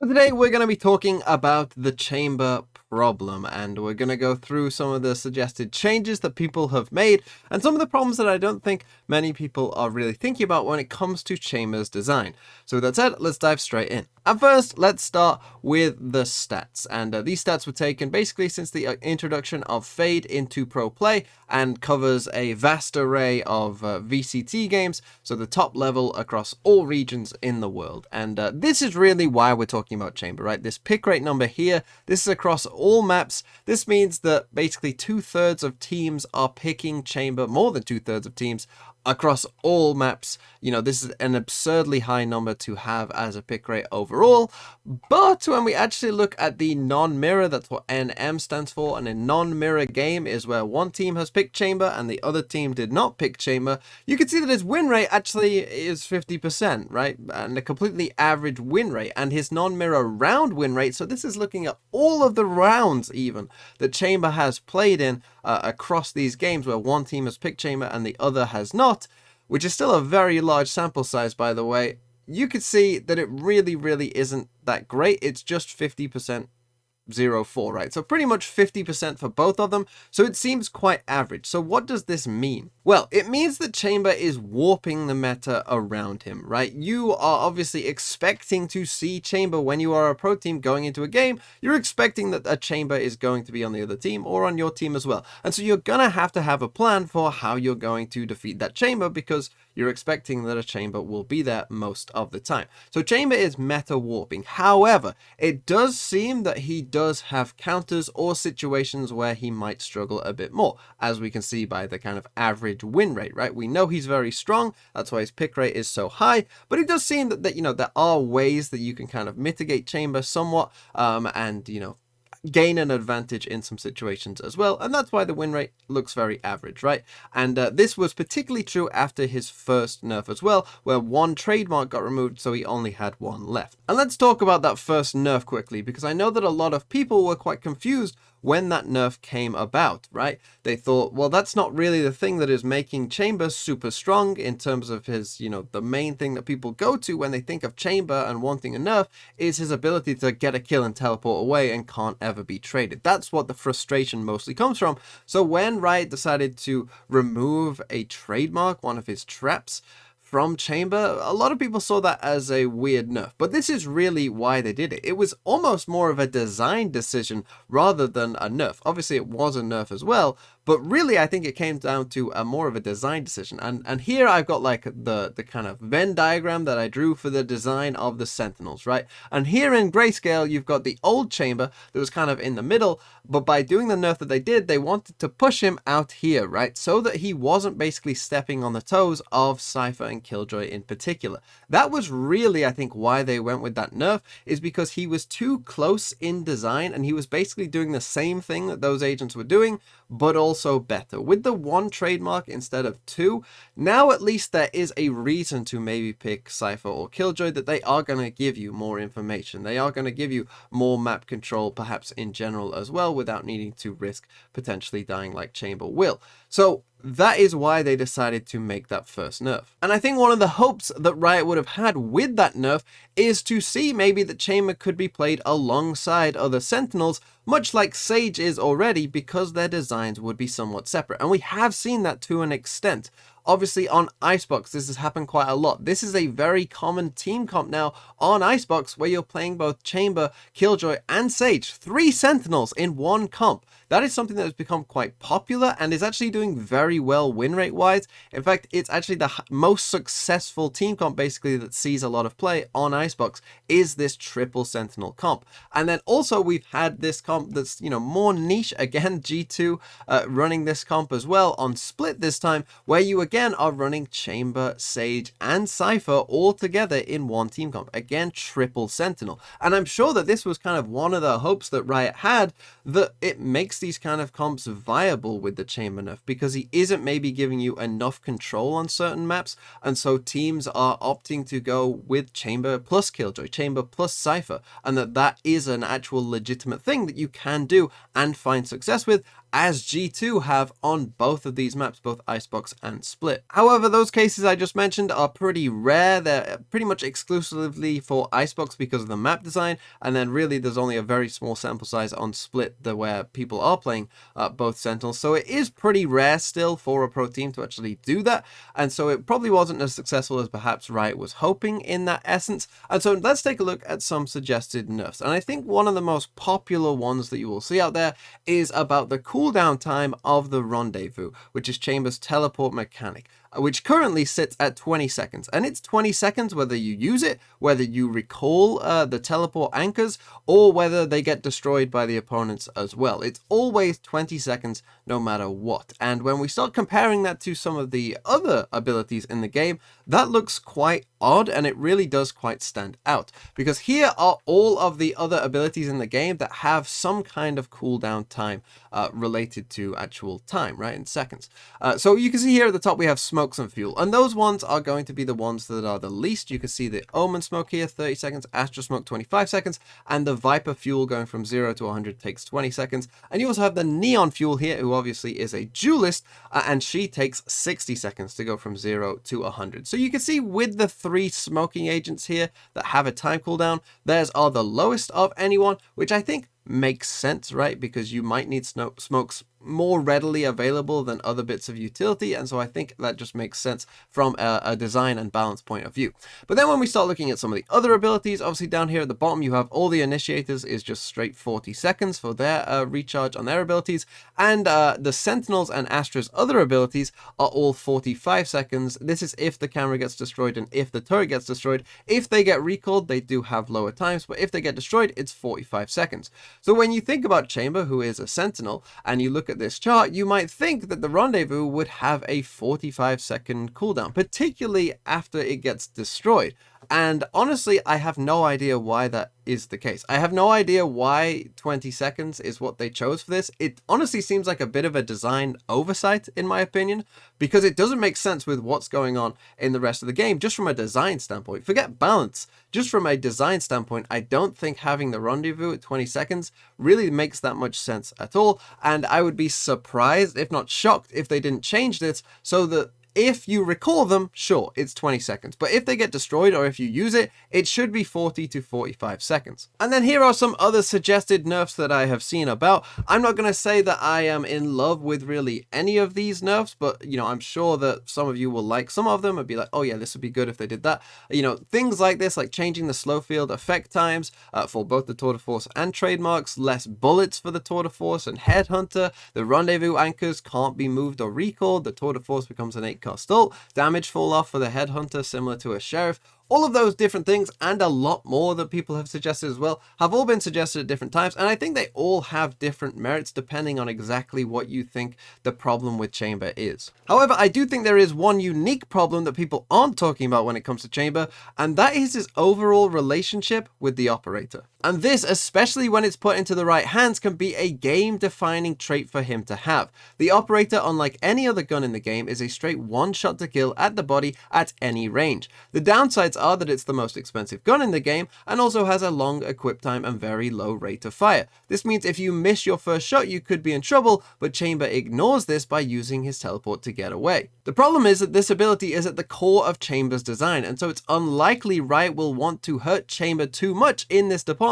Today we're going to be talking about the chamber problem, and we're going to go through some of the suggested changes that people have made and some of the problems that I don't think many people are really thinking about when it comes to chambers design. So with that said, let's dive straight in. And first, let's start with the stats. And these stats were taken basically since the introduction of Fade into Pro Play and covers a vast array of VCT games, so the top level across all regions in the world. And this is really why we're talking about chamber, right? This pick rate number here, this is across all maps. This means that basically 2/3 of teams are picking chamber, more than 2/3 of teams across all maps. You know, this is an absurdly high number to have as a pick rate overall. But when we actually look at the non-mirror, that's what NM stands for, and a non-mirror game is where one team has picked chamber and the other team did not pick chamber, you can see that his win rate actually is 50%, right? And a completely average win rate, and his non-mirror round win rate, so this is looking at all of the rounds even that chamber has played in across these games where one team has picked chamber and the other has not, which is still a very large sample size, by the way. You could see that it really isn't that great. It's just 50%, 0-4, right? So pretty much 50% for both of them. So it seems quite average. So what does this mean? Well, it means that chamber is warping the meta around him, right? You are obviously expecting to see chamber when you are a pro team going into a game. You're expecting that a chamber is going to be on the other team or on your team as well. And so you're gonna have to have a plan for how you're going to defeat that chamber, because you're expecting that a chamber will be there most of the time. So chamber is meta warping. However, it does seem that he does have counters or situations where he might struggle a bit more, as we can see by the kind of average win rate, right? We know he's very strong, that's why his pick rate is so high, but it does seem that you know, there are ways that you can kind of mitigate chamber somewhat, and you know, gain an advantage in some situations as well, and that's why the win rate looks very average, right? And this was particularly true after his first nerf as well, where one trademark got removed, so he only had one left. And let's talk about that first nerf quickly, because I know that a lot of people were quite confused when that nerf came about, right? They thought, well, that's not really the thing that is making chamber super strong in terms of his, you know, the main thing that people go to when they think of chamber and wanting a nerf is his ability to get a kill and teleport away and can't ever be traded. That's what the frustration mostly comes from. So when Riot decided to remove a trademark, one of his traps, from chamber, a lot of people saw that as a weird nerf, but this is really why they did it. It was almost more of a design decision rather than a nerf. Obviously it was a nerf as well, but really I think it came down to a more of a design decision. And here I've got like the kind of Venn diagram that I drew for the design of the Sentinels, right? And here in grayscale you've got the old chamber that was kind of in the middle, but by doing the nerf that they did, they wanted to push him out here, right? So that he wasn't basically stepping on the toes of Cypher and Killjoy in particular. That was really, I think, why they went with that nerf, is because he was too close in design and he was basically doing the same thing that those agents were doing, but also better. With the one trademark instead of two, now at least there is a reason to maybe pick Cypher or Killjoy, that they are going to give you more information. They are going to give you more map control, perhaps in general as well, without needing to risk potentially dying like Chamber will. So that is why they decided to make that first nerf. And I think one of the hopes that Riot would have had with that nerf is to see maybe that Chamber could be played alongside other Sentinels, much like Sage is already, because their designs would be somewhat separate. And we have seen that to an extent. Obviously on Icebox, this has happened quite a lot. This is a very common team comp now on Icebox, where you're playing both Chamber, Killjoy, and Sage. 3 Sentinels in one comp. That is something that has become quite popular and is actually doing very well win rate wise. In fact, it's actually the most successful team comp basically that sees a lot of play on Icebox, is this triple Sentinel comp. And then also we've had this comp that's, you know, more niche, again, G2 running this comp as well on Split this time, where you again are running Chamber, Sage, and Cypher all together in one team comp. Again, triple Sentinel. And I'm sure that this was kind of one of the hopes that Riot had, that it makes these kind of comps viable with the Chamber nerf, because he isn't maybe giving you enough control on certain maps, and so teams are opting to go with Chamber plus Killjoy, Chamber plus Cypher, and that is an actual legitimate thing that you can do and find success with, as G2 have on both of these maps, both Icebox and Split. However, those cases I just mentioned are pretty rare. They're pretty much exclusively for Icebox because of the map design, and then really there's only a very small sample size on Split where people are playing both Sentinels. So it is pretty rare still for a pro team to actually do that, and so it probably wasn't as successful as perhaps Riot was hoping in that essence. And so let's take a look at some suggested nerfs. And I think one of the most popular ones that you will see out there is about the cooldown time of the Rendezvous, which is Chamber's teleport mechanic, which currently sits at 20 seconds. And it's 20 seconds whether you use it, whether you recall the teleport anchors, or whether they get destroyed by the opponents as well. It's always 20 seconds no matter what. And when we start comparing that to some of the other abilities in the game, that looks quite odd, and it really does quite stand out, because here are all of the other abilities in the game that have some kind of cooldown time related to actual time, right, in seconds. So you can see here at the top we have smokes and fuel, and those ones are going to be the ones that are the least. You can see the Omen smoke here, 30 seconds, Astra smoke 25 seconds, and the Viper fuel going from 0 to 100 takes 20 seconds. And you also have the Neon fuel here, who obviously is a duelist, and she takes 60 seconds to go from 0 to 100. So you can see with the 3 smoking agents here that have a time cooldown, theirs are the lowest of anyone, which I think makes sense, right? Because you might need smokes more readily available than other bits of utility, and so I think that just makes sense from a design and balance point of view. But then when we start looking at some of the other abilities, obviously down here at the bottom you have all the initiators is just straight 40 seconds for their recharge on their abilities, and the Sentinels and Astra's other abilities are all 45 seconds. This is if the camera gets destroyed and if the turret gets destroyed. If they get recalled, they do have lower times, but if they get destroyed, it's 45 seconds. So when you think about Chamber, who is a Sentinel, and you look at this chart, you might think that the Rendezvous would have a 45-second cooldown, particularly after it gets destroyed. And honestly, I have no idea why that is the case. I have no idea why 20 seconds is what they chose for this. It honestly seems like a bit of a design oversight, in my opinion, because it doesn't make sense with what's going on in the rest of the game, just from a design standpoint. Forget balance. Just from a design standpoint, I don't think having the Rendezvous at 20 seconds really makes that much sense at all. And I would be surprised, if not shocked, if they didn't change this so that if you recall them, sure, it's 20 seconds. But if they get destroyed or if you use it, it should be 40 to 45 seconds. And then here are some other suggested nerfs that I have seen about. I'm not going to say that I am in love with really any of these nerfs, but, you know, I'm sure that some of you will like some of them and be like, oh yeah, this would be good if they did that. You know, things like this, like changing the slow field effect times for both the Tour de Force and trademarks, less bullets for the Tour de Force and Headhunter, the Rendezvous anchors can't be moved or recalled, the Tour de Force becomes an 8-cost ult, damage fall off for the Headhunter similar to a Sheriff. All of those different things, and a lot more that people have suggested as well, have all been suggested at different times, and I think they all have different merits depending on exactly what you think the problem with Chamber is. However, I do think there is one unique problem that people aren't talking about when it comes to Chamber, and that is his overall relationship with the operator. And this, especially when it's put into the right hands, can be a game-defining trait for him to have. The operator, unlike any other gun in the game, is a straight one-shot to kill at the body at any range. The downsides are that it's the most expensive gun in the game and also has a long equip time and very low rate of fire. This means if you miss your first shot, you could be in trouble, but Chamber ignores this by using his teleport to get away. The problem is that this ability is at the core of Chamber's design, and so it's unlikely Riot will want to hurt Chamber too much in this department,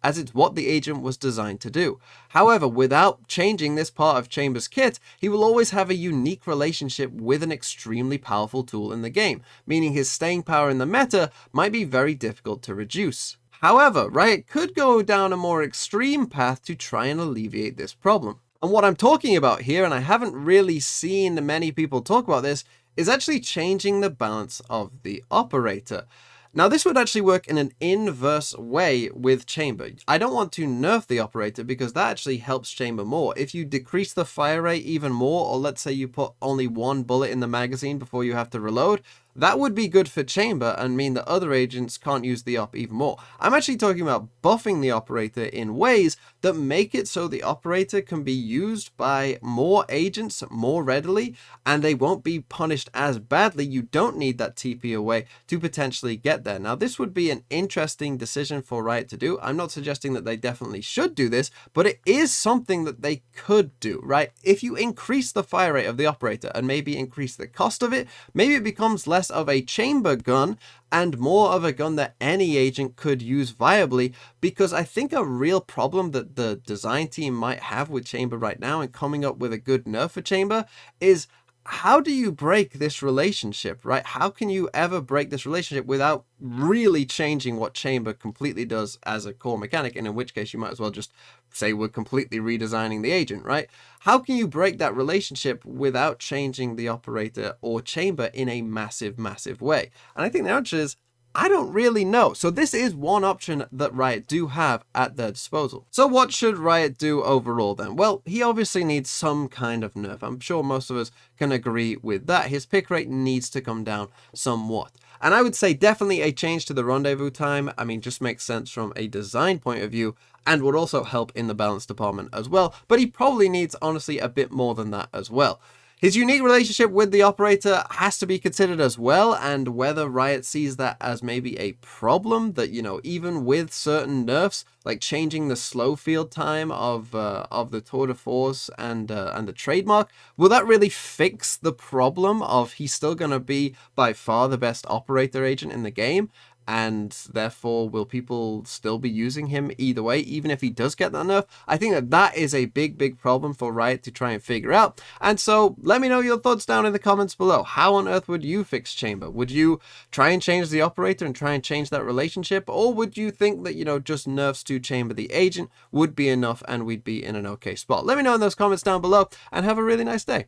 as it's what the agent was designed to do. However, without changing this part of Chamber's kit, he will always have a unique relationship with an extremely powerful tool in the game, meaning his staying power in the meta might be very difficult to reduce. However, Riot could go down a more extreme path to try and alleviate this problem. And what I'm talking about here, and I haven't really seen many people talk about this, is actually changing the balance of the operator. Now, this would actually work in an inverse way with Chamber. I don't want to nerf the operator because that actually helps Chamber more. If you decrease the fire rate even more, or let's say you put only one bullet in the magazine before you have to reload, that would be good for Chamber and mean that other agents can't use the op even more. I'm actually talking about buffing the operator in ways that make it so the operator can be used by more agents more readily, and they won't be punished as badly. You don't need that TP away to potentially get there. Now, this would be an interesting decision for Riot to do. I'm not suggesting that they definitely should do this, but it is something that they could do, right? If you increase the fire rate of the operator and maybe increase the cost of it, maybe it becomes less of a chamber gun and more of a gun that any agent could use viably, because I think a real problem that the design team might have with Chamber right now and coming up with a good nerf for Chamber is, how do you break this relationship, right? How can you ever break this relationship without really changing what Chamber completely does as a core mechanic? And in which case you might as well just say we're completely redesigning the agent, right? How can you break that relationship without changing the operator or Chamber in a massive, massive way? And I think the answer is, I don't really know. So this is one option that Riot do have at their disposal. So what should Riot do overall then? Well, he obviously needs some kind of nerf. I'm sure most of us can agree with that. His pick rate needs to come down somewhat. And I would say definitely a change to the rendezvous time. I mean, just makes sense from a design point of view and would also help in the balance department as well. But he probably needs, honestly, a bit more than that as well. His unique relationship with the operator has to be considered as well, and whether Riot sees that as maybe a problem, that, you know, even with certain nerfs, like changing the slow field time of the Tour de Force and the trademark, will that really fix the problem of he's still going to be by far the best operator agent in the game? And therefore, will people still be using him either way, even if he does get that nerf? I think that that is a big, big problem for Riot to try and figure out. And so let me know your thoughts down in the comments below. How on earth would you fix Chamber? Would you try and change the operator and try and change that relationship? Or would you think that, you know, just nerfs to Chamber the agent would be enough and we'd be in an okay spot? Let me know in those comments down below and have a really nice day.